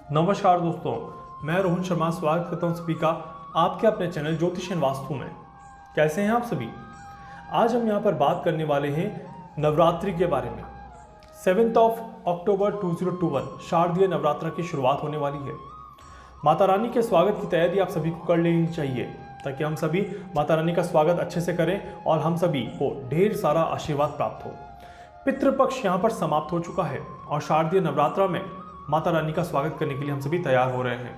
नमस्कार दोस्तों, मैं रोहन शर्मा स्वागत करता हूं सभी का आपके अपने चैनल ज्योतिष एंड वास्तु में। कैसे हैं आप सभी? आज हम यहां पर बात करने वाले हैं नवरात्रि के बारे में। 7 अक्टूबर 2021 शारदीय नवरात्र की शुरुआत होने वाली है। माता रानी के स्वागत की तैयारी आप सभी को कर लेनी चाहिए ताकि हम सभी माता रानी का स्वागत अच्छे से करें और हम सभी को ढेर सारा आशीर्वाद प्राप्त हो। पितृपक्ष यहाँ पर समाप्त हो चुका है और शारदीय नवरात्र में माता रानी का स्वागत करने के लिए हम सभी तैयार हो रहे हैं।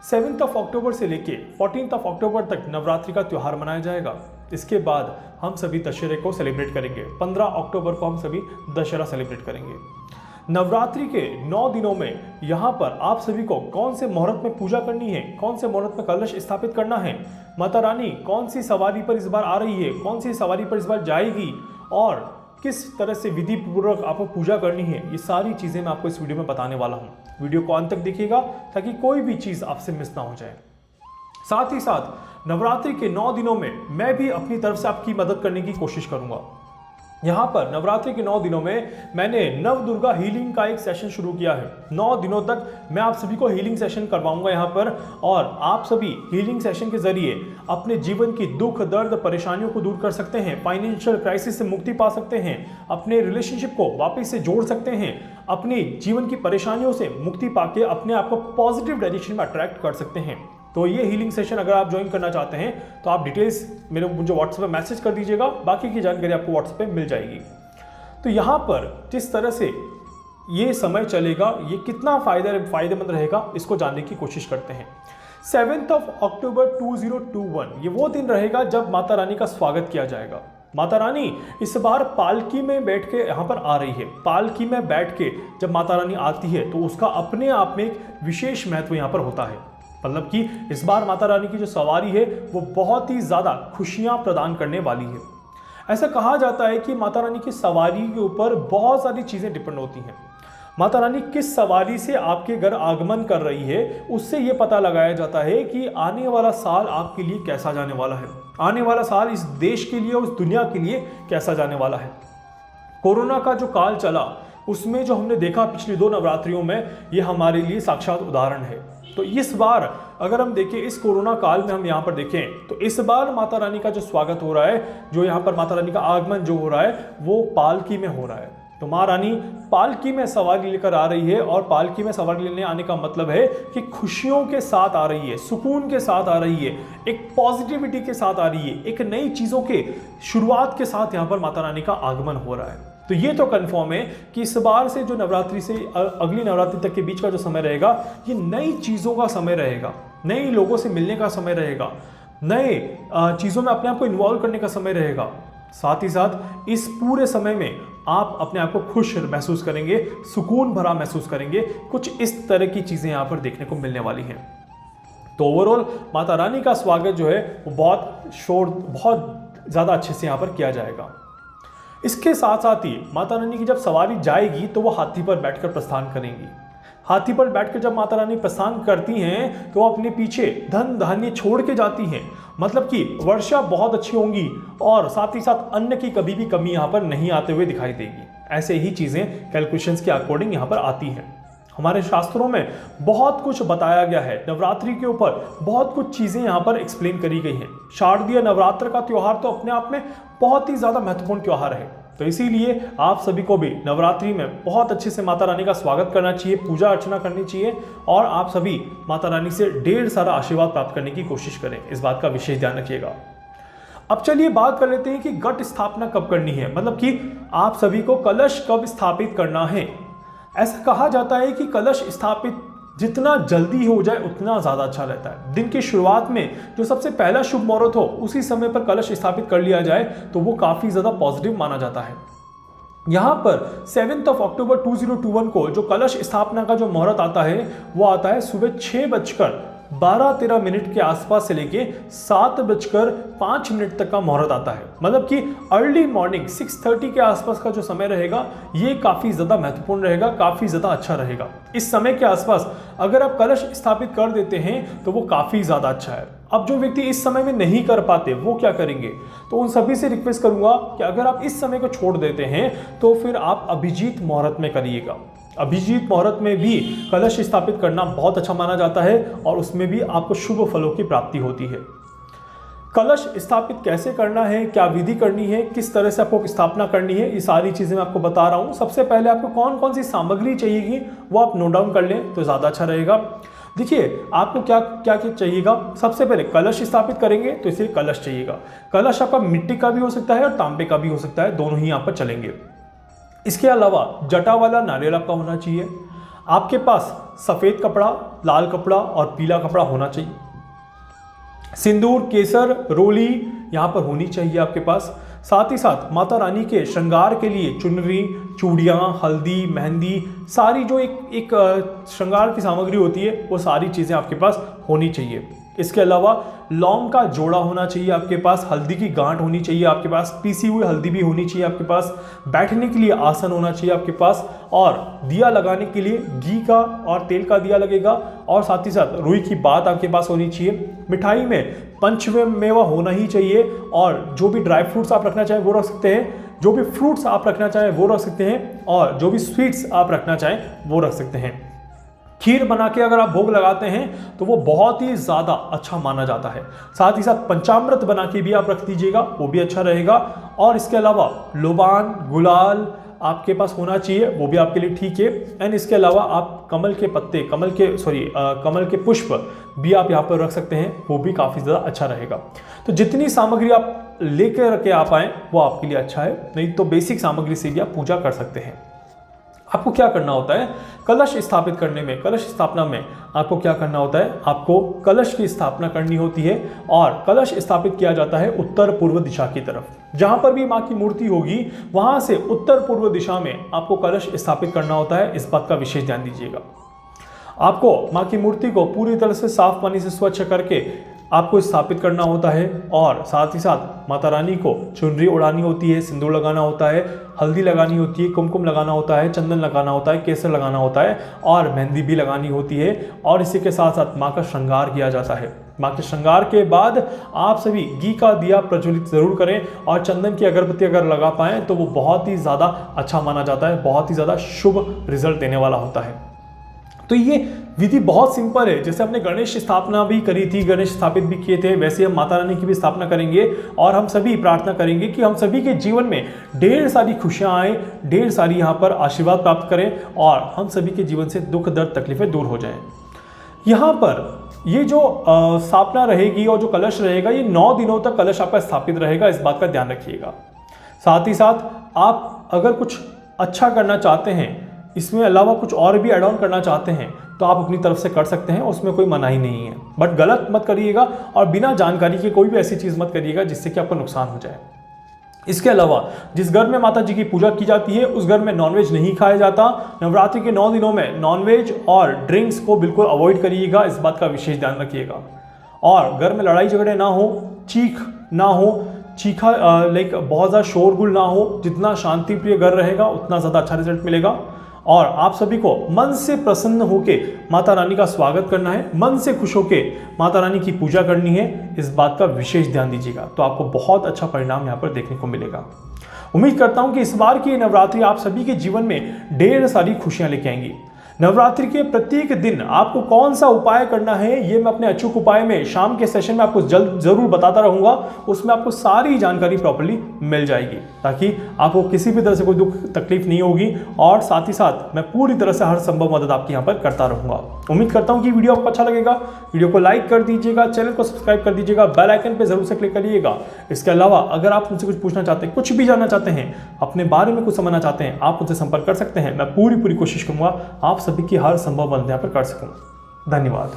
7 अक्टूबर से लेके 14 अक्टूबर तक नवरात्रि का त्यौहार मनाया जाएगा। इसके बाद हम सभी दशहरे को सेलिब्रेट करेंगे। 15 अक्टूबर को हम सभी दशहरा सेलिब्रेट करेंगे। नवरात्रि के 9 दिनों में यहाँ पर आप सभी को कौन से मुहूर्त में पूजा करनी है, कौन से मुहूर्त में कलश स्थापित करना है, माता रानी कौन सी सवारी पर इस बार आ रही है, कौन सी सवारी पर इस बार जाएगी और किस तरह से विधि पूर्वक आपको पूजा करनी है, ये सारी चीज़ें मैं आपको इस वीडियो में बताने वाला हूँ। वीडियो को अंत तक देखिएगा ताकि कोई भी चीज़ आपसे मिस ना हो जाए। साथ ही साथ नवरात्रि के 9 दिनों में मैं भी अपनी तरफ से आपकी मदद करने की कोशिश करूँगा। यहाँ पर नवरात्रि के 9 दिनों में मैंने नव दुर्गा हीलिंग का एक सेशन शुरू किया है। 9 दिनों तक मैं आप सभी को हीलिंग सेशन करवाऊंगा यहाँ पर, और आप सभी हीलिंग सेशन के जरिए अपने जीवन की दुख दर्द परेशानियों को दूर कर सकते हैं, फाइनेंशियल क्राइसिस से मुक्ति पा सकते हैं, अपने रिलेशनशिप को वापस से जोड़ सकते हैं, अपनी जीवन की परेशानियों से मुक्ति पाके अपने आप को पॉजिटिव डायरेक्शन में अट्रैक्ट कर सकते हैं। तो ये हीलिंग सेशन अगर आप ज्वाइन करना चाहते हैं तो आप डिटेल्स मुझे व्हाट्सएप पे मैसेज कर दीजिएगा, बाकी की जानकारी आपको व्हाट्सएप पे मिल जाएगी। तो यहाँ पर जिस तरह से ये समय चलेगा, ये कितना फायदेमंद रहेगा, इसको जानने की कोशिश करते हैं। 7 अक्टूबर 2021 ये वो दिन रहेगा जब माता रानी का स्वागत किया जाएगा। माता रानी इस बार पालकी में बैठ के यहाँ पर आ रही है। पालकी में बैठ के जब माता रानी आती है तो उसका अपने आप में एक विशेष महत्व यहाँ पर होता है। मतलब कि इस बार माता रानी की जो सवारी है वो बहुत ही ज़्यादा खुशियाँ प्रदान करने वाली है। ऐसा कहा जाता है कि माता रानी की सवारी के ऊपर बहुत सारी चीज़ें डिपेंड होती हैं। माता रानी किस सवारी से आपके घर आगमन कर रही है, उससे ये पता लगाया जाता है कि आने वाला साल आपके लिए कैसा जाने वाला है, आने वाला साल इस देश के लिए, उस दुनिया के लिए कैसा जाने वाला है। कोरोना का जो काल चला उसमें जो हमने देखा पिछली 2 नवरात्रियों में, ये हमारे लिए साक्षात उदाहरण है। तो इस बार अगर हम देखें, इस कोरोना काल में हम यहाँ पर देखें तो इस बार माता रानी का जो स्वागत हो रहा है, जो यहाँ पर माता रानी का आगमन जो हो रहा है वो पालकी में हो रहा है। तो माँ रानी पालकी में सवारी लेकर आ रही है और पालकी में सवारी लेने आने का मतलब है कि खुशियों के साथ आ रही है, सुकून के साथ आ रही है, एक पॉजिटिविटी के साथ आ रही है, एक नई चीज़ों के शुरुआत के साथ यहाँ पर माता रानी का आगमन हो रहा है। तो ये तो कंफर्म है कि इस बार से जो नवरात्रि से अगली नवरात्रि तक के बीच का जो समय रहेगा, ये नई चीज़ों का समय रहेगा, नए लोगों से मिलने का समय रहेगा, नए चीज़ों में अपने आप को इन्वॉल्व करने का समय रहेगा। साथ ही साथ इस पूरे समय में आप अपने आप को खुश महसूस करेंगे, सुकून भरा महसूस करेंगे। कुछ इस तरह की चीज़ें यहाँ पर देखने को मिलने वाली हैं। तो ओवरऑल माता रानी का स्वागत जो है वो बहुत ज़्यादा अच्छे से यहाँ पर किया जाएगा। इसके साथ साथ ही माता रानी की जब सवारी जाएगी तो वो हाथी पर बैठकर प्रस्थान करेंगी। हाथी पर बैठकर जब माता रानी प्रस्थान करती हैं तो वो अपने पीछे धन धान्य छोड़ के जाती हैं। मतलब कि वर्षा बहुत अच्छी होंगी और साथ ही साथ अन्न की कभी भी कमी यहाँ पर नहीं आते हुए दिखाई देगी। ऐसे ही चीज़ें कैलकुलेशंस के अकॉर्डिंग यहाँ पर आती हैं। हमारे शास्त्रों में बहुत कुछ बताया गया है, नवरात्रि के ऊपर बहुत कुछ चीज़ें यहाँ पर एक्सप्लेन करी गई हैं। शारदीय नवरात्र का त्यौहार तो अपने आप में बहुत ही ज़्यादा महत्वपूर्ण त्यौहार है। तो इसीलिए आप सभी को भी नवरात्रि में बहुत अच्छे से माता रानी का स्वागत करना चाहिए, पूजा अर्चना करनी चाहिए और आप सभी माता रानी से ढेर सारा आशीर्वाद प्राप्त करने की कोशिश करें। इस बात का विशेष ध्यान रखिएगा। अब चलिए बात कर लेते हैं कि घट स्थापना कब करनी है, मतलब कि आप सभी को कलश कब स्थापित करना है। ऐसा कहा जाता है कि कलश स्थापित जितना जल्दी हो जाए उतना ज़्यादा अच्छा रहता है। दिन की शुरुआत में जो सबसे पहला शुभ मुहूर्त हो उसी समय पर कलश स्थापित कर लिया जाए तो वो काफ़ी ज़्यादा पॉजिटिव माना जाता है। यहाँ पर 7 अक्टूबर 2021 को जो कलश स्थापना का जो मुहूर्त आता है वो आता है सुबह 6:12-13 के आसपास से लेके 7:05 तक का मुहूर्त आता है। मतलब कि अर्ली मॉर्निंग 6:30 के आसपास का जो समय रहेगा ये काफ़ी ज़्यादा महत्वपूर्ण रहेगा, काफ़ी ज़्यादा अच्छा रहेगा। इस समय के आसपास अगर आप कलश स्थापित कर देते हैं तो वो काफ़ी ज़्यादा अच्छा है। अब जो व्यक्ति इस समय में नहीं कर पाते वो क्या करेंगे, तो उन सभी से रिक्वेस्ट करूंगा कि अगर आप इस समय को छोड़ देते हैं तो फिर आप अभिजीत मुहूर्त में करिएगा। अभिजीत मुहूर्त में भी कलश स्थापित करना बहुत अच्छा माना जाता है और उसमें भी आपको शुभ फलों की प्राप्ति होती है। कलश स्थापित कैसे करना है, क्या विधि करनी है, किस तरह से आपको स्थापना करनी है, ये सारी चीज़ें मैं आपको बता रहा हूँ। सबसे पहले आपको कौन कौन सी सामग्री चाहिएगी वो आप नोट डाउन कर लें तो ज़्यादा अच्छा रहेगा। देखिए आपको क्या क्या क्या चाहिएगा। सबसे पहले कलश स्थापित करेंगे तो इसलिए कलश चाहिएगा। कलश आपका मिट्टी का भी हो सकता है और तांबे का भी हो सकता है, दोनों ही यहाँ पर चलेंगे। इसके अलावा जटा वाला नारियल आपका होना चाहिए। आपके पास सफ़ेद कपड़ा, लाल कपड़ा और पीला कपड़ा होना चाहिए। सिंदूर, केसर, रोली यहाँ पर होनी चाहिए आपके पास। साथ ही साथ माता रानी के श्रृंगार के लिए चुनरी, चूड़ियाँ, हल्दी, मेहंदी, सारी जो एक श्रृंगार की सामग्री होती है वो सारी चीज़ें आपके पास होनी चाहिए। इसके अलावा लौंग का जोड़ा होना चाहिए आपके पास, हल्दी की गांठ होनी चाहिए आपके पास, पीसी हुई हल्दी भी होनी चाहिए आपके पास, बैठने के लिए आसन होना चाहिए आपके पास, और दिया लगाने के लिए घी का और तेल का दिया लगेगा, और साथ ही साथ रुई की बात आपके पास होनी चाहिए। मिठाई में पंचमेवा होना ही चाहिए, और जो भी ड्राई फ्रूट्स आप रखना चाहें वो रख सकते हैं, जो भी फ्रूट्स आप रखना चाहें वो रख सकते हैं, और जो भी स्वीट्स आप रखना चाहें वो रख सकते हैं। खीर बना के अगर आप भोग लगाते हैं तो वो बहुत ही ज़्यादा अच्छा माना जाता है। साथ ही साथ पंचामृत बना के भी आप रख दीजिएगा, वो भी अच्छा रहेगा। और इसके अलावा लोबान, गुलाल आपके पास होना चाहिए, वो भी आपके लिए ठीक है। एंड इसके अलावा आप कमल के पत्ते, कमल के पुष्प भी आप यहाँ पर रख सकते हैं, वो भी काफ़ी ज़्यादा अच्छा रहेगा। तो जितनी सामग्री आप लेकर रखे आप आएँ वो आपके लिए अच्छा है, नहीं तो बेसिक सामग्री से भी आप पूजा कर सकते हैं। आपको क्या करना होता है कलश स्थापित करने में, कलश स्थापना में आपको क्या करना होता है, आपको कलश की स्थापना करनी होती है और कलश स्थापित किया जाता है उत्तर पूर्व दिशा की तरफ। जहां पर भी माँ की मूर्ति होगी वहां से उत्तर पूर्व दिशा में आपको कलश स्थापित करना होता है, इस बात का विशेष ध्यान दीजिएगा। आपको माँ की मूर्ति को पूरी तरह से साफ पानी से स्वच्छ करके आपको स्थापित करना होता है, और साथ ही साथ माता रानी को चुनरी उड़ानी होती है, सिंदूर लगाना होता है, हल्दी लगानी होती है, कुमकुम लगाना होता है, चंदन लगाना होता है, केसर लगाना होता है, और मेहंदी भी लगानी होती है। और इसी के साथ साथ माँ का श्रृंगार किया जाता है। माँ के श्रृंगार के बाद आप सभी घी का दिया प्रज्वलित जरूर करें, और चंदन की अगरबत्ती अगर लगा पाएँ तो वो बहुत ही ज़्यादा अच्छा माना जाता है, बहुत ही ज़्यादा शुभ रिजल्ट देने वाला होता है। तो ये विधि बहुत सिंपल है। जैसे हमने गणेश स्थापना भी करी थी, गणेश स्थापित भी किए थे, वैसे हम माता रानी की भी स्थापना करेंगे, और हम सभी प्रार्थना करेंगे कि हम सभी के जीवन में ढेर सारी खुशियां आए, ढेर सारी यहाँ पर आशीर्वाद प्राप्त करें, और हम सभी के जीवन से दुख दर्द तकलीफें दूर हो जाएं। यहाँ पर ये जो स्थापना रहेगी और जो कलश रहेगा, ये 9 दिनों तक कलश आपका स्थापित रहेगा, इस बात का ध्यान रखिएगा। साथ ही साथ आप अगर कुछ अच्छा करना चाहते हैं, इसमें अलावा कुछ और भी ऐड ऑन करना चाहते हैं, तो आप अपनी तरफ से कर सकते हैं, उसमें कोई मनाही नहीं है। बट गलत मत करिएगा और बिना जानकारी के कोई भी ऐसी चीज़ मत करिएगा जिससे कि आपको नुकसान हो जाए। इसके अलावा जिस घर में माता जी की पूजा की जाती है उस घर में नॉनवेज नहीं खाया जाता। नवरात्रि के 9 दिनों में नॉनवेज और ड्रिंक्स को बिल्कुल अवॉइड करिएगा, इस बात का विशेष ध्यान रखिएगा। और घर में लड़ाई झगड़े ना हो, चीख ना हो, बहुत ज़्यादा शोरगुल ना हो। जितना शांति प्रिय घर रहेगा उतना ज़्यादा अच्छा रिजल्ट मिलेगा। और आप सभी को मन से प्रसन्न होके माता रानी का स्वागत करना है, मन से खुश होके माता रानी की पूजा करनी है, इस बात का विशेष ध्यान दीजिएगा, तो आपको बहुत अच्छा परिणाम यहाँ पर देखने को मिलेगा। उम्मीद करता हूँ कि इस बार की नवरात्रि आप सभी के जीवन में ढेर सारी खुशियाँ लेके आएंगी। नवरात्रि के प्रत्येक दिन आपको कौन सा उपाय करना है ये मैं अपने अचूक उपाय में शाम के सेशन में आपको जरूर बताता रहूंगा। उसमें आपको सारी जानकारी प्रॉपर्ली मिल जाएगी ताकि आपको किसी भी तरह से कोई दुख तकलीफ नहीं होगी, और साथ ही साथ मैं पूरी तरह से हर संभव मदद आपकी यहाँ पर करता रहूंगा। उम्मीद करता हूँ कि वीडियो आपको अच्छा लगेगा। वीडियो को लाइक कर दीजिएगा, चैनल को सब्सक्राइब कर दीजिएगा, बेल आइकन पर जरूर से क्लिक करिएगा। इसके अलावा अगर आप मुझसे कुछ पूछना चाहते हैं, कुछ भी जानना चाहते हैं, अपने बारे में कुछ समझना चाहते हैं, आप मुझसे संपर्क कर सकते हैं। मैं पूरी कोशिश करूंगा आप सभी की हर संभव मदद यहाँ पर कर सकूं। धन्यवाद।